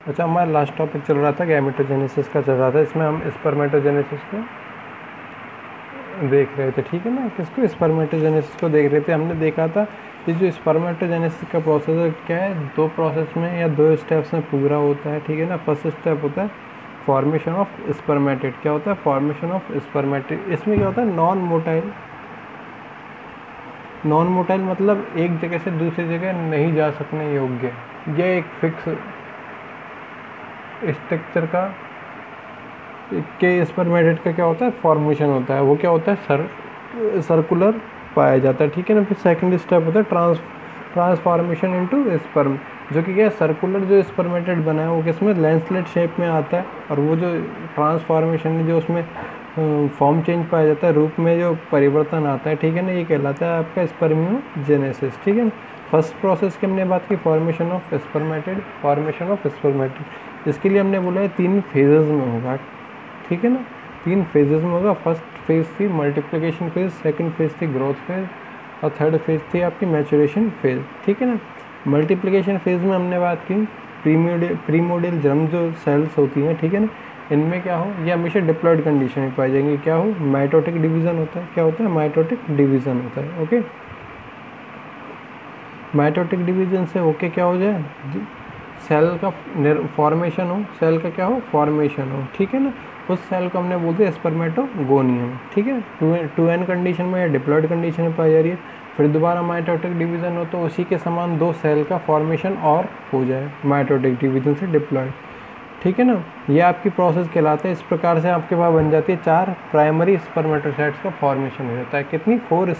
अच्छा, हमारा last topic चल रहा था गैमेटोजेनेसिस का चल रहा था, इसमें हम स्पर्मेटोजेनेसिस को देख रहे थे, ठीक है ना। किसको? स्पर्मेटोजेनेसिस को देख रहे थे। हमने देखा था कि जो स्पर्मेटोजेनेसिस का प्रोसेस है क्या है, दो प्रोसेस में या दो स्टेप्स में पूरा होता है, ठीक है ना। फर्स्ट स्टेप होता है फॉर्मेशन ऑफ स्पर्मेटेड। क्या होता है? Formation of spermatid. इसमें क्या होता है? Non motile. नॉन मोटाइल मतलब एक जगह से दूसरी जगह नहीं जा सकने योग्य, यह एक फिक्स स्ट्रक्चर का के स्पर्मेटेड का क्या होता है? फॉर्मेशन होता है। वो क्या होता है? सर्कुलर पाया जाता है, ठीक है ना। फिर सेकंड स्टेप होता है ट्रांसफॉर्मेशन इनटू स्पर्म, जो कि क्या है? सर्कुलर जो स्पर्मेटेड बना है वो किसमें? लैंसलेट शेप में आता है। और वो जो ट्रांसफॉर्मेशन है, जो उसमें फॉर्म चेंज पाया जाता है, रूप में जो परिवर्तन आता है, ठीक है ना, ये कहलाता है आपका स्पर्मियोजेनेसिस, ठीक है ना। फर्स्ट प्रोसेस की हमने बात की फॉर्मेशन ऑफ स्पर्मेटेड। इसके लिए हमने बोला है 3 फेजेस में होगा, ठीक है ना। 3 फेजेस में होगा। फर्स्ट फेज थी मल्टीप्लिकेशन फेज, सेकंड फेज थी ग्रोथ फेज, और थर्ड फेज थी आपकी मैचुरेशन फेज, ठीक है ना। मल्टीप्लिकेशन फेज में हमने बात की प्रीमोडियल जर्म जो सेल्स होती हैं, ठीक है ना, इनमें क्या हो, ये हमेशा डिप्लॉयड कंडीशन में पाई जाएंगी। क्या हो? माइटोटिक डिवीजन होता है। क्या होता है? माइटोटिक डिवीजन होता है। ओके, माइटोटिक डिवीजन से होके क्या हो जाए? सेल का फॉर्मेशन हो, सेल का क्या हो? फॉर्मेशन हो, ठीक है ना। उस सेल को हमने बोलते हैं स्पर्मेटोगोनियम, ठीक है। 2n कंडीशन में या डिप्लॉयड कंडीशन में पाई जा रही है। फिर दोबारा माइटोटिक डिवीजन हो तो उसी के समान 2 सेल का फॉर्मेशन और हो जाए माइटोटिक डिवीजन से डिप्लॉयड, ठीक है ना। ये आपकी प्रोसेस कहलाता है। इस प्रकार से आपके पास बन जाती है 4 प्राइमरी स्पर्मेटोसाइट्स का फॉर्मेशन हो जाता है। कितनी? 4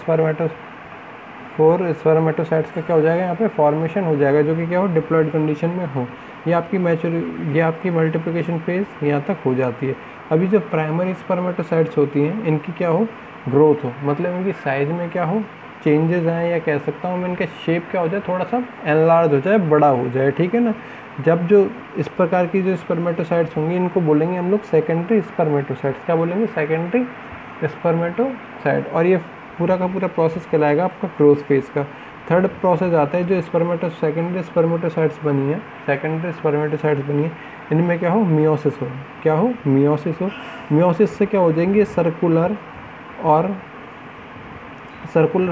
स्पर्मेटोसाइट्स का क्या हो जाएगा? यहाँ पे फॉर्मेशन हो जाएगा, जो कि क्या हो? डिप्लॉयड कंडीशन में हो। ये आपकी मल्टीप्लिकेशन फेज यहाँ तक हो जाती है। अभी जो प्राइमरी स्पर्मेटोसाइट्स होती हैं, इनकी क्या हो? ग्रोथ हो, मतलब इनकी साइज में क्या हो? चेंजेस आए, या कह सकता हूँ मैं इनका शेप क्या हो जाए? थोड़ा सा एनलार्ज हो जाए, बड़ा हो जाए, ठीक है ना। जब जो इस प्रकार की जो स्पर्मेटोसाइट्स होंगी, इनको बोलेंगे हम लोग सेकेंडरी स्पर्मेटोसाइट्स। क्या बोलेंगे? Secondary spermatocyte. और ये पूरा का पूरा प्रोसेस कहलाएगा आपका ग्रोथ फेज का। थर्ड प्रोसेस आता है जो सेकेंडरी स्पर्मेटोसाइट्स बनी है, इनमें क्या हो? मियोसिस हो। क्या हो? मियोसिस हो। मियोसिस से क्या हो जाएंगे? सर्कुलर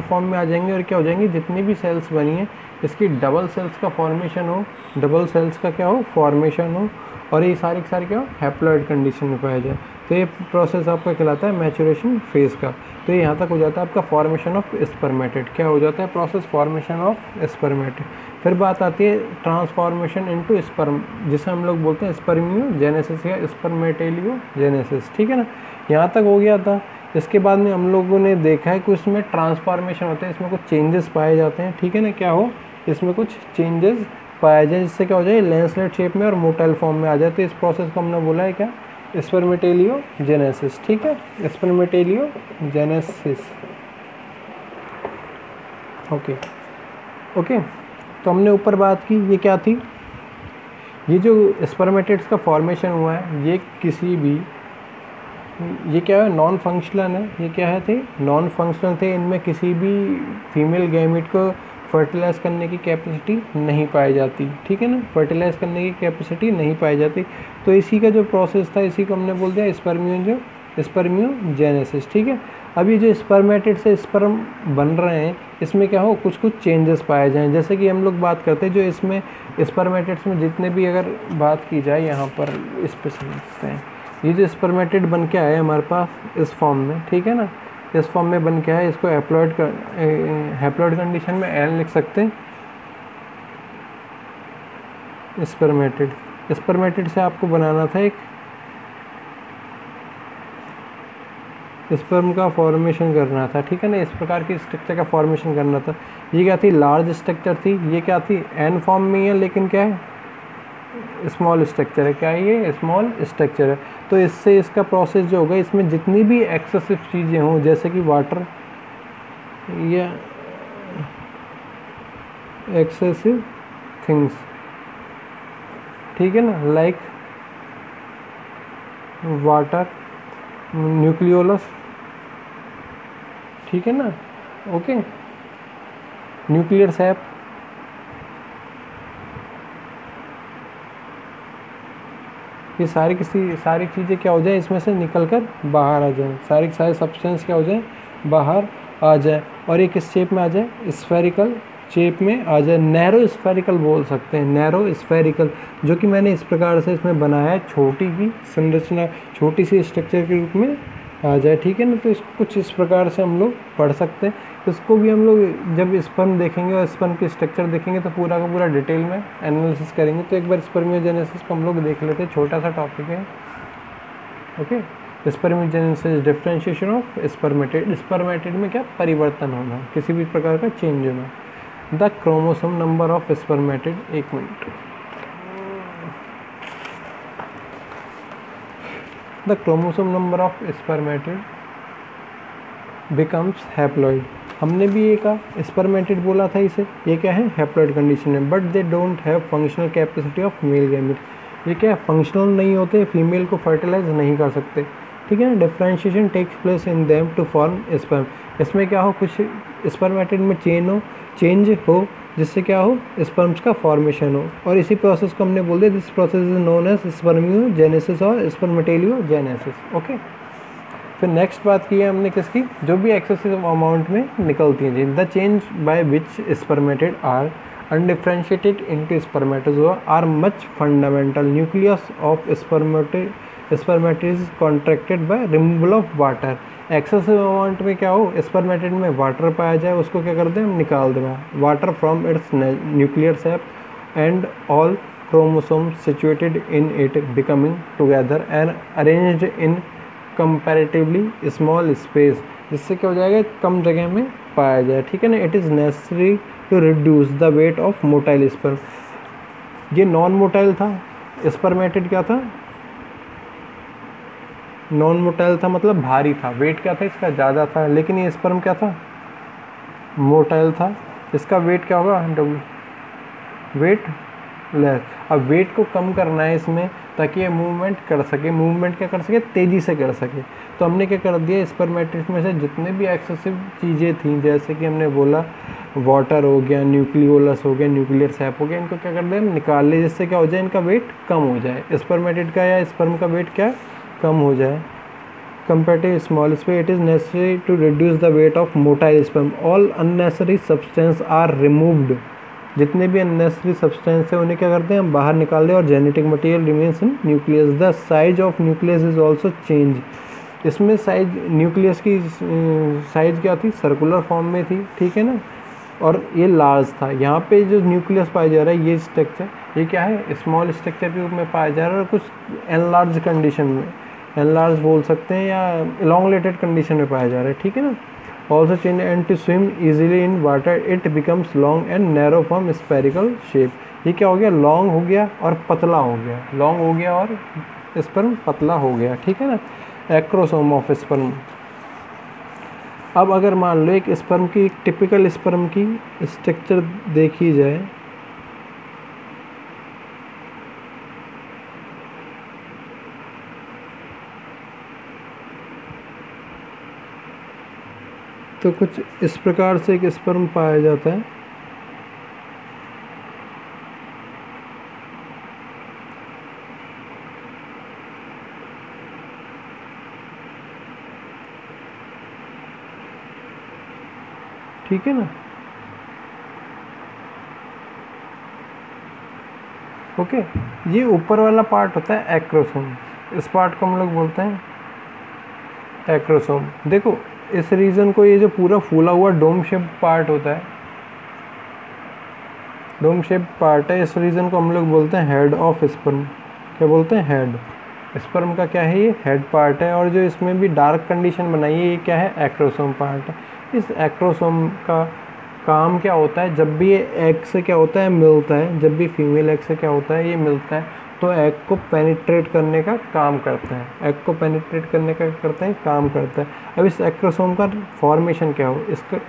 फॉर्म में आ जाएंगे, और क्या हो जाएंगे? जितनी भी सेल्स बनी है, इसकी डबल सेल्स का फॉर्मेशन हो, डबल सेल्स का क्या हो? फॉर्मेशन हो, और ये सारी क्या हो? हैप्लॉइड कंडीशन में पाया जाए। तो ये प्रोसेस आपका कहलाता है मैचुरेशन फेज का। तो यहाँ तक हो जाता है आपका फॉर्मेशन ऑफ स्पर्मेटेड। क्या हो जाता है? Process formation of spermatid. फिर बात आती है ट्रांसफॉर्मेशन इनटू स्पर्म, जिसे हम लोग बोलते हैं स्पर्मियोजेनेसिस या स्पर्मेटेलियोजेनेसिस, ठीक है ना। यहाँ तक हो गया था। इसके बाद में हम लोगों ने देखा है कि उसमें ट्रांसफॉर्मेशन होते हैं, इसमें कुछ चेंजेस पाए जाते हैं, ठीक है ना। क्या हो? इसमें कुछ चेंजेस पाया जाए, जिससे क्या हो जाए? लैंसलेट शेप में और मोटाइल फॉर्म में आ जाए। तो इस प्रोसेस को हमने बोला है क्या? स्पर्मेटेलियोजेनेसिस, ठीक है। स्पर्मेटेलियोजेनेसिस, ओके। तो हमने ऊपर बात की, ये क्या थी? ये जो स्पर्मेटेड्स का फॉर्मेशन हुआ है, ये क्या है? नॉन फंक्शनल है। ये क्या है थे? नॉन फंक्शनल थे। इनमें किसी भी फीमेल गैमेट को फर्टिलाइज करने की कैपेसिटी नहीं पाई जाती, ठीक है ना। फर्टिलाइज करने की कैपेसिटी नहीं पाई जाती। तो इसी का जो प्रोसेस था, इसी को हमने बोल दिया स्पर्मियोजेनेसिस, ठीक है। अभी जो स्पर्मेटेड से स्पर्म बन रहे हैं, इसमें क्या हो? कुछ चेंजेस पाए जाएँ। जैसे कि हम लोग बात करते हैं जो इसमें स्पर्मेटेड्स में जितने भी अगर बात की जाए, यहाँ पर इस पर समझते हैं, ये जो स्पर्मेटेड बन के आया है हमारे पास इस फॉर्म में, ठीक है ना, इस फॉर्म में बन के आया, इसको हैप्लॉइड कंडीशन में एन लिख सकते हैं। स्पर्मेटेड से आपको बनाना था एक स्पर्म का फॉर्मेशन करना था, ठीक है ना। इस प्रकार की स्ट्रक्चर का फॉर्मेशन करना था। ये क्या थी? लार्ज स्ट्रक्चर थी। ये क्या थी? एन फॉर्म में है, लेकिन क्या है? स्मॉल स्ट्रक्चर है। क्या है? ये स्मॉल स्ट्रक्चर है। तो इससे इसका प्रोसेस जो होगा, इसमें जितनी भी एक्सेसिव चीज़ें हों, जैसे कि वाटर या एक्सेसिव थिंग्स, ठीक है ना, लाइक वाटर, न्यूक्लियोलस, ठीक है ना, ओके, न्यूक्लियर सैप, ये सारी चीज़ें क्या हो जाए, इसमें से निकल कर बाहर आ जाए, सारे सब्सटेंस क्या हो जाए, बाहर आ जाए, और ये किस शेप में आ जाए, स्फेरिकल शेप में आ जाए। नैरो स्फेरिकल बोल सकते हैं, नैरो स्फेरिकल, जो कि मैंने इस प्रकार से इसमें बनाया है, छोटी की संरचना, छोटी सी स्ट्रक्चर के रूप में आ जाए, ठीक है ना। तो इसको कुछ इस प्रकार से हम लोग पढ़ सकते हैं। इसको भी हम लोग जब स्पर्म देखेंगे और स्पर्म की स्ट्रक्चर देखेंगे तो पूरा का पूरा डिटेल में एनालिसिस करेंगे। तो एक बार स्पर्मियोजेनेसिस को हम लोग देख लेते हैं, छोटा सा टॉपिक है। Okay, spermiogenesis, differentiation of spermatid. Spermatid में क्या परिवर्तन होना, किसी भी प्रकार का चेंज होना। The chromosome number of spermatid, एक मिनट, the chromosome number of spermatid becomes haploid. हमने भी ये कहा स्पर्मेटिड बोला था इसे, ये क्या है, हैप्लॉइड कंडीशन है। But they don't have functional capacity of male gamete. ये क्या है, फंक्शनल नहीं होते, फीमेल को फर्टिलाइज नहीं कर सकते, ठीक है ना। Differentiation takes place in them to form sperm. इसमें क्या हो, कुछ स्पर्मेटिड में चेंज हो जिससे क्या हो, स्पर्म्स का फॉर्मेशन हो, और इसी प्रोसेस को हमने बोल दिया this process is known as spermiogenesis और स्पर्मेटेलियोजेनेसिस। ओके, फिर नेक्स्ट बात की है हमने किसकी, जो भी एक्सेसिव अमाउंट में निकलती हैं। The change by which spermatid are undifferentiated into spermatozoa are much fundamental. Nucleus of spermatid contracted by removal of water. Excessive amount में क्या हो, स्पर्मेटिड में वाटर पाया जाए, उसको क्या कर दें, हम निकाल दें water from its nuclear shape and all chromosome situated in it becoming together and arranged in comparatively small space, जिससे क्या हो जाएगा, कम जगह में पाया जाए, ठीक है ना। It is necessary to reduce the weight of motile sperm. ये नॉन मोटाइल था, स्पर्मेटिड क्या था, नॉन मोटाइल था, मतलब भारी था, वेट क्या था इसका, ज़्यादा था। लेकिन ये स्पर्म क्या था, मोटाइल था, इसका वेट क्या होगा, वेट लेस। अब वेट को कम करना है इसमें ताकि ये मूवमेंट कर सके, मूवमेंट क्या कर सके, तेज़ी से कर सके। तो हमने क्या कर दिया, स्पर्मेटिड में से जितने भी एक्सेसिव चीज़ें थी, जैसे कि हमने बोला वाटर हो गया, न्यूक्लियोलस हो गया, न्यूक्लियर सैप हो गया, इनको क्या कर दें, हम निकाल ले, जिससे क्या हो जाए, इनका वेट कम हो जाए, स्पर्मेटिड का या स्पर्म का वेट क्या कम हो जाए। Comparative small space, it is necessary to reduce the weight of motile sperm. All unnecessary substance are removed. जितने भी अननेसेसरी सब्सटेंस है उन्हें क्या करते हैं, हम बाहर निकाल दें, और genetic material remains in nucleus. The size of nucleus is also change. इसमें साइज, न्यूक्लियस की साइज क्या थी, सर्कुलर फॉर्म में थी, ठीक है ना, और ये लार्ज था। यहाँ पे जो न्यूक्लियस पाया जा रहा है, ये स्ट्रक्चर, ये क्या है, स्मॉल स्ट्रक्चर के रूप में पाया जा रहा है, और कुछ एनलार्ज कंडीशन में, एनलार्ज बोल सकते हैं, या इलोंगलेटेड कंडीशन में पाया जा रहा है, ठीक है ना। Also change and to swim easily in water, it becomes long and narrow from spherical shape. ये क्या हो गया, लॉन्ग हो गया और पतला हो गया, लॉन्ग हो गया और स्पर्म पतला हो गया, ठीक है ना। Acrosome of sperm. अब अगर मान लो एक स्पर्म की, एक टिपिकल स्पर्म की स्ट्रक्चर देखी जाए, तो कुछ इस प्रकार से एक स्पर्म पाया जाता है। ठीक है ना, ओके। ये ऊपर वाला पार्ट होता है एक्रोसोम, इस पार्ट को हम लोग बोलते हैं एक्रोसोम। देखो इस रीजन को, ये जो पूरा फूला हुआ डोम शेप पार्ट होता है, डोम शेप पार्ट है, इस रीजन को हम लोग बोलते हैं हेड ऑफ स्पर्म। क्या बोलते हैं, हेड। स्पर्म का क्या है, ये हेड पार्ट है। और जो इसमें भी डार्क कंडीशन बनाई है, ये क्या है, एक्रोसोम पार्ट है। इस एक्रोसोम का काम क्या होता है, जब भी ये एग से क्या होता है, मिलता है, जब भी फीमेल एग से क्या होता है, ये मिलता है, तो एग को पेनिट्रेट करने का काम करता है, एग को पेनिट्रेट करने का करते हैं, काम करता है। अब इस एक्रोसोम का फॉर्मेशन क्या हो,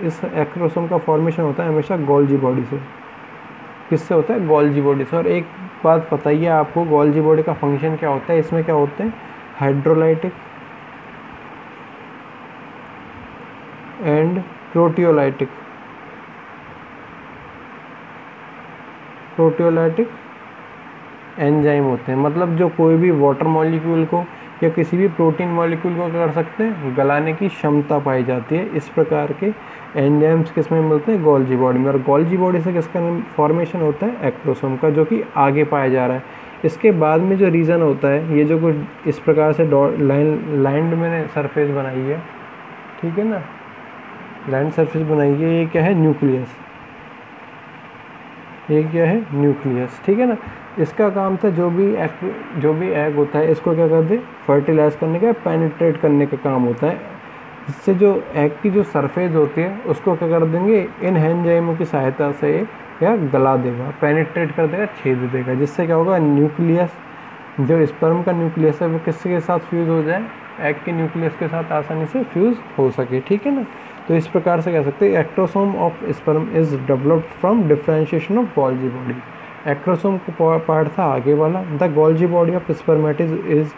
इस एक्रोसोम का फॉर्मेशन होता है हमेशा गोल्जी बॉडी से। किससे होता है, गोल्जी बॉडी से। और एक बात बताइए आपको, गोल्जी बॉडी का फंक्शन क्या होता है, इसमें क्या होते हैं, हाइड्रोलाइटिक एंड प्रोटियोलाइटिक, एंजाइम होते हैं, मतलब जो कोई भी वाटर मॉलिक्यूल को या किसी भी प्रोटीन मॉलिक्यूल को कर सकते हैं, गलाने की क्षमता पाई जाती है। इस प्रकार के एंजाइम्स किस में मिलते हैं? गोल्जी बॉडी में। और गोल्जी बॉडी से किसका फॉर्मेशन होता है? एक्रोसोम का, जो कि आगे पाया जा रहा है। इसके बाद में जो रीजन होता है, ये जो कुछ इस प्रकार से लाइन मैंने सरफेस बनाई है, ठीक है ना, लाइन सरफेस बनाई है, ये क्या है? न्यूक्लियस। ये क्या है? न्यूक्लियस, ठीक है ना। इसका काम था जो भी एग होता है, इसको क्या कर दे? फर्टिलाइज करने का, पेनिट्रेट करने का काम होता है। इससे जो एग की जो सरफेस होती है उसको क्या कर देंगे? इन एंजाइमों की सहायता से क्या गला देगा, पेनिट्रेट कर देगा, छेद देगा, जिससे क्या होगा? न्यूक्लियस, जो स्पर्म का न्यूक्लियस है वो किसके साथ फ्यूज़ हो जाए? एग के न्यूक्लियस के साथ आसानी से फ्यूज़ हो सके, ठीक है ना। तो इस प्रकार से कह सकते हैं acrosome of sperm is developed from differentiation of Golgi body. Acrosome को पार्ट था आगे वाला। The Golgi body of spermatids is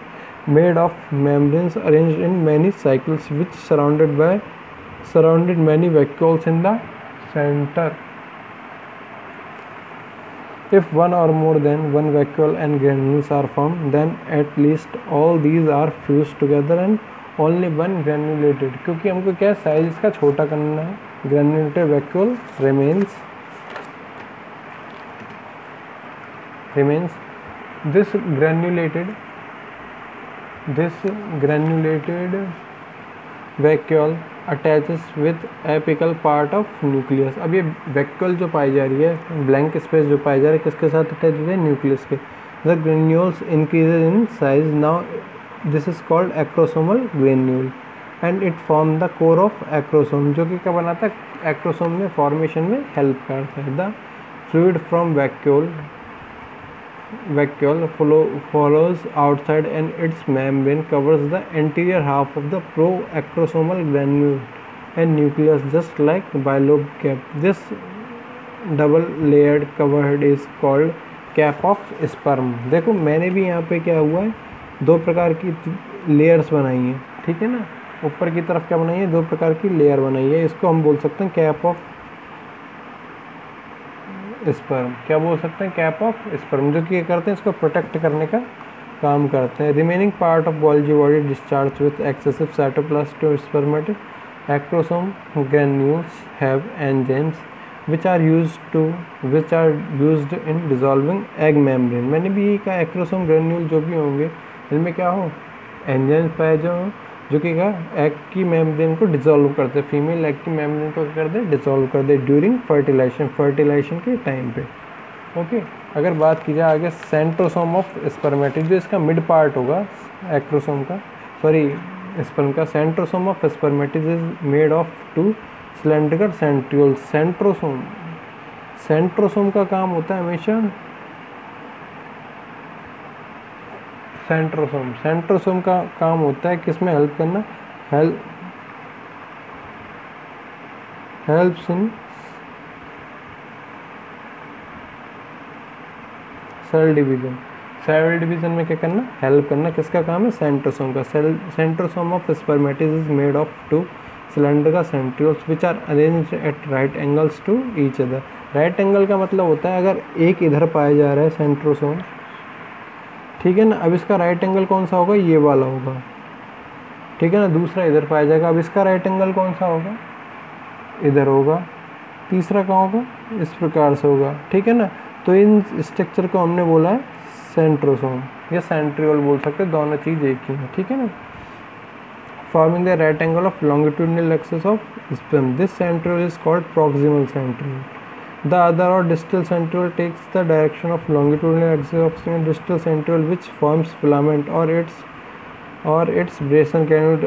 made of membranes arranged in many cycles which surrounded many vacuoles in the center. If one or more than one vacuole and granules are formed, then at least all these are fused together and only one granulated, क्योंकि हमको क्या size इसका छोटा करना है, granulated vacuole remains. This granulated vacuole attaches with apical part of nucleus. अब ये vacuole जो पाई जा रही है, ब्लैंक स्पेस जो पाई जा रहा है, किसके साथ अटैच हो है? न्यूक्लियस के। The granules increases in size. Now this is called acrosomal granule and it form the core of acrosome, जो कि क्या बनाता है? acrosome में फॉर्मेशन में हेल्प करता है। The fluid from vacuole follows outside and its membrane covers the anterior half of the proacrosomal granule and nucleus, just like bilobe cap. This double layered covered is called cap of sperm. देखो मैंने भी यहाँ पे क्या हुआ है, दो प्रकार की लेयर्स बनाई हैं, ठीक है ना। ऊपर की तरफ क्या बनाई है? दो प्रकार की लेयर बनाई है। इसको हम बोल सकते हैं कैप ऑफ स्पर्म। क्या बोल सकते हैं? कैप ऑफ स्पर्म, जो कि क्या करते हैं? इसको प्रोटेक्ट करने का काम करते हैं। Remaining part of Golgi body discharge with excessive cytoplast to spermatid acrosome granules have enzymes which are used in dissolving egg membrane. मैंने भी यही कहा, एक्रोसोम ग्रेन्यूल जो भी होंगे इनमें क्या हो? एंजाइम्स पाए जाओ, जो कि क्या एग की मेम्ब्रेन को डिसॉल्व करते हैं, फीमेल एग की मेम्ब्रेन को कर दे डिसॉल्व कर दे ड्यूरिंग फर्टिलाइजेशन के टाइम पे। ओके, अगर बात की जाए आगे सेंट्रोसोम ऑफ स्पर्मेटिड, जो इसका मिड पार्ट होगा एक्रोसोम का, सॉरी स्पर्म का, centrosome of spermatid is made of to cylindrical centriole. Centrosome का काम होता है हमेशा सेंट्रोसोम का काम होता है किसमें हेल्प करना? हेल्प्स इन सेल डिवीजन में क्या करना? हेल्प करना। किसका काम है? सेंट्रोसोम का। Centrosome of spermatid is made of two cylindrical centrioles which are arranged at right angles to each other. Right angle का मतलब होता है अगर एक इधर पाया जा रहा है सेंट्रोसोम, ठीक है ना, अब इसका राइट एंगल कौन सा होगा? ये वाला होगा, ठीक है ना। दूसरा इधर पाया जाएगा, अब इसका राइट एंगल कौन सा होगा? इधर होगा। तीसरा कहाँ होगा? इस प्रकार से होगा, ठीक है ना। तो इन स्ट्रक्चर को हमने बोला है सेंट्रोसोम या सेंट्रियोल बोल सकते हैं, दोनों चीज़ एक ही है, ठीक है ना। Forming the right angle of longitudinal axis of sperm. This centriole is called proximal centriole. The other or distal centriole takes the direction of longitudinal axis of sperm. Distal centriole which forms filament or its bracing canal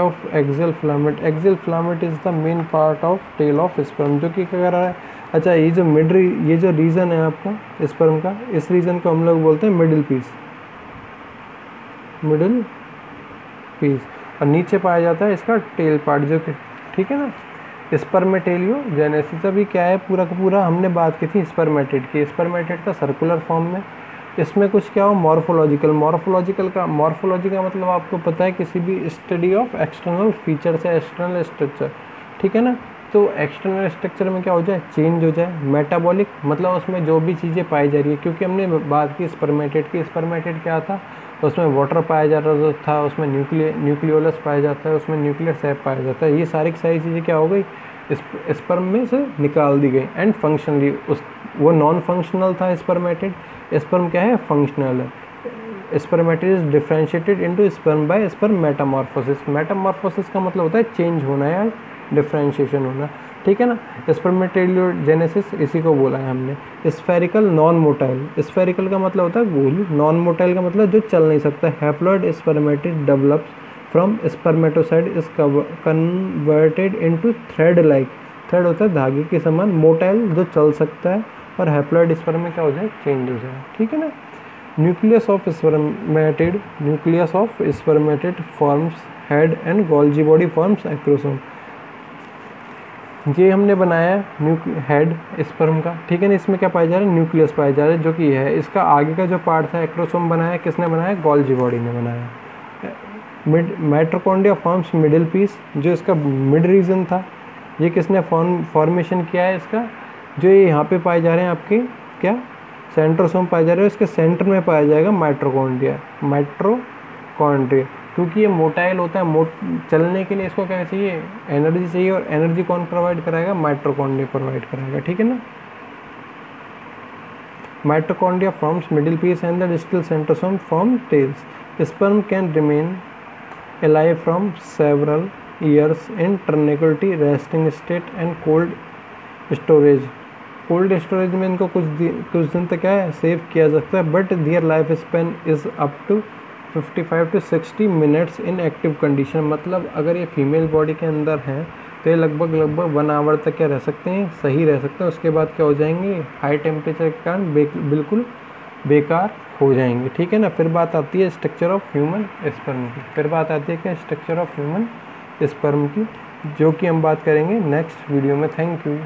of axial filament. Axial filament is the main part of tail of sperm. जो कि क्या कर रहा है? अच्छा, ये जो reason है आपका स्पर्म का, इस रीजन को हम लोग बोलते हैं मिडिल पीस, और नीचे पाया जाता है इसका टेल पार्ट, जो कि ठीक है ना। स्पर्मेटेलियो जेनेसिस। अभी क्या है, पूरा का पूरा हमने बात की थी स्पर्मेटिड की। स्पर्मेटिड का सर्कुलर फॉर्म में, इसमें कुछ क्या हो? मॉर्फोलॉजी का मतलब आपको पता है किसी भी स्टडी ऑफ एक्सटर्नल फीचर से एक्सटर्नल स्ट्रक्चर, ठीक है ना। तो एक्सटर्नल स्ट्रक्चर में क्या हो जाए, चेंज हो जाए। मेटाबॉलिक मतलब उसमें जो भी चीज़ें पाई जा रही है, क्योंकि हमने बात की स्पर्मेटेड की, स्पर्मेटेड क्या था, उसमें वाटर पाया जा रहा था, उसमें न्यूक्लियोलस पाया जाता है, उसमें न्यूक्लियर सैप पाया जाता है। ये सारी की सारी चीज़ें क्या हो गई, स्पर्म में से निकाल दी गई। एंड फंक्शनली वो नॉन फंक्शनल था स्पर्मेटेड, स्पर्म क्या है, फंक्शनल है। Spermatid is differentiated into sperm bye sperm Metamorphosis. Metamorphosis का मतलब होता है चेंज होना या डिफ्रेंशिएशन होना, ठीक है ना। स्पर्मेटोजेनेसिस इसी को बोला है हमने। स्फेरिकल नॉन मोटाइल, स्फेरिकल का मतलब होता है गोल, नॉन मोटाइल का मतलब जो चल नहीं सकता। Haploid spermatid develops from spermatocyte is converted into thread like, thread होता है धागे के समान, मोटाइल जो चल सकता है, और हैप्लॉइड स्पर्म में क्या हो जाए, चेंज हो जाए, ठीक है ना। Nucleus of spermatid forms head and Golgi body forms acrosome. ये हमने बनाया हेड स्पर्म का, ठीक है ना। इसमें क्या पाया जा रहा है, न्यूक्लियस पाया जा रहा है, जो कि है इसका आगे का जो पार्ट था, एक्रोसोम बनाया किसने बनाया, गोल्जी बॉडी ने बनाया। माइटोकॉन्ड्रिया फॉर्म्स मिडिल पीस, जो इसका मिड रीजन था, ये किसने फॉर्मेशन किया है इसका, जो ये यहाँ पे पाए जा रहे हैं आपके क्या, सेंट्रोसोम पाए जा रहे हैं, इसके सेंटर में पाया जाएगा माइटोकॉन्ड्रिया, क्योंकि ये मोटाइल होता है, चलने के लिए इसको क्या चाहिए, एनर्जी चाहिए, और एनर्जी कौन प्रोवाइड कराएगा, माइटोकॉन्ड्रिया प्रोवाइड कराएगा, ठीक है ना। Mitochondria forms middle piece and the distal centrosome form tails. Sperm can remain alive from several years in tranquility, resting state and cold storage. Cold storage में इनको कुछ दिन तक क्या है, सेव किया जा सकता है, but their life span is up to 55 to 60 minutes in active condition. मतलब अगर ये फीमेल बॉडी के अंदर है तो ये लगभग 1 आवर तक क्या रह सकते हैं, सही रह सकते हैं। उसके बाद क्या हो जाएंगे, हाई टेम्परेचर के कारण बिल्कुल बेकार हो जाएंगे, ठीक है ना। फिर बात आती है स्ट्रक्चर ऑफ ह्यूमन स्पर्म की, फिर बात आती है क्या, स्ट्रक्चर ऑफ ह्यूमन स्पर्म की, जो कि हम बात करेंगे नेक्स्ट वीडियो में। Thank you.